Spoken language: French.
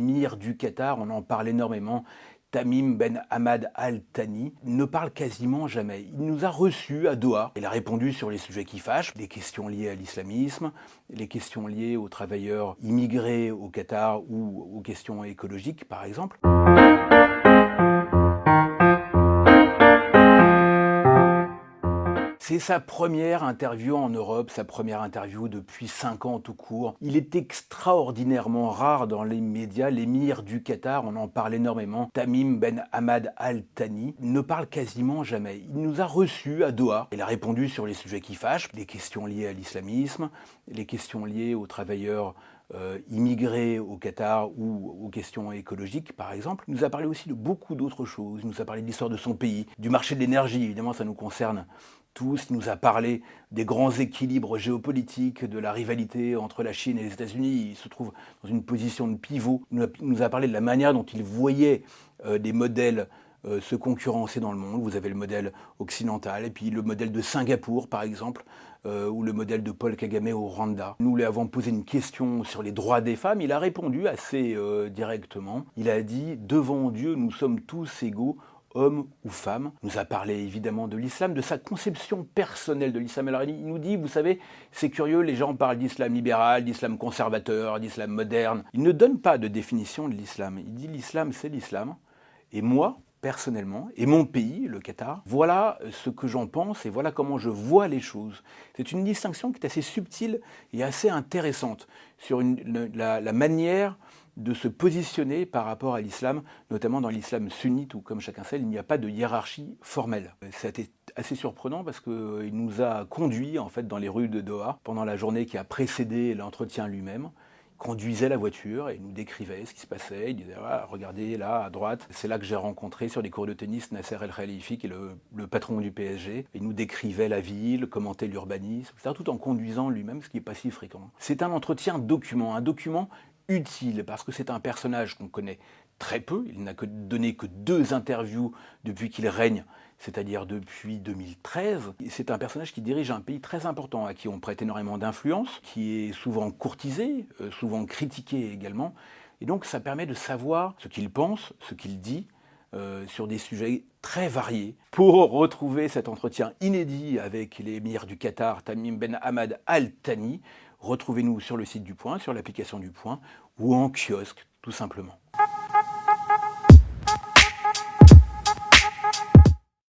l'émir du Qatar, on en parle énormément, Tamim Ben Hamad Al Thani, ne parle quasiment jamais. Il nous a reçus à Doha. Il a répondu sur les sujets qui fâchent, les questions liées à l'islamisme, les questions liées aux travailleurs immigrés au Qatar ou aux questions écologiques, par exemple. C'est sa première interview en Europe, sa première interview depuis 5 ans tout court. Il est extraordinairement rare dans les médias. L'émir du Qatar, on en parle énormément, Tamim Ben Hamad Al Thani, ne parle quasiment jamais. Il nous a reçus à Doha. Il a répondu sur les sujets qui fâchent, les questions liées à l'islamisme, les questions liées aux travailleurs immigrés au Qatar ou aux questions écologiques, par exemple. Il nous a parlé aussi de beaucoup d'autres choses. Il nous a parlé de l'histoire de son pays, du marché de l'énergie, évidemment ça nous concerne tous. Il nous a parlé des grands équilibres géopolitiques, de la rivalité entre la Chine et les États-Unis. Il se trouve dans une position de pivot. Il nous a parlé de la manière dont il voyait des modèles se concurrencer dans le monde. Vous avez le modèle occidental et puis le modèle de Singapour, par exemple, ou le modèle de Paul Kagame au Rwanda. Nous lui avons posé une question sur les droits des femmes. Il a répondu assez directement. Il a dit « Devant Dieu, nous sommes tous égaux, homme ou femme ». Il nous a parlé évidemment de l'islam, de sa conception personnelle de l'islam. Alors il nous dit, vous savez, c'est curieux, les gens parlent d'islam libéral, d'islam conservateur, d'islam moderne. Il ne donne pas de définition de l'islam. Il dit l'islam, c'est l'islam. Et moi, personnellement, et mon pays, le Qatar, voilà ce que j'en pense et voilà comment je vois les choses. C'est une distinction qui est assez subtile et assez intéressante sur la manière de se positionner par rapport à l'islam, notamment dans l'islam sunnite où, comme chacun sait, il n'y a pas de hiérarchie formelle. C'était assez surprenant parce qu'il nous a conduits en fait dans les rues de Doha pendant la journée qui a précédé l'entretien lui-même. Il conduisait la voiture et il nous décrivait ce qui se passait. Il disait ah, regardez là à droite, c'est là que j'ai rencontré sur les cours de tennis Nasser El Khalifi, qui est le patron du PSG. Il nous décrivait la ville, commentait l'urbanisme, etc., tout en conduisant lui-même, ce qui n'est pas si fréquent. C'est un entretien document, un document utile, parce que c'est un personnage qu'on connaît très peu. Il n'a donné que 2 interviews depuis qu'il règne, c'est-à-dire depuis 2013. C'est un personnage qui dirige un pays très important, à qui on prête énormément d'influence, qui est souvent courtisé, souvent critiqué également. Et donc ça permet de savoir ce qu'il pense, ce qu'il dit, sur des sujets très variés. Pour retrouver cet entretien inédit avec l'émir du Qatar, Tamim Ben Hamad Al Thani, retrouvez-nous sur le site du Point, sur l'application du Point, ou en kiosque, tout simplement.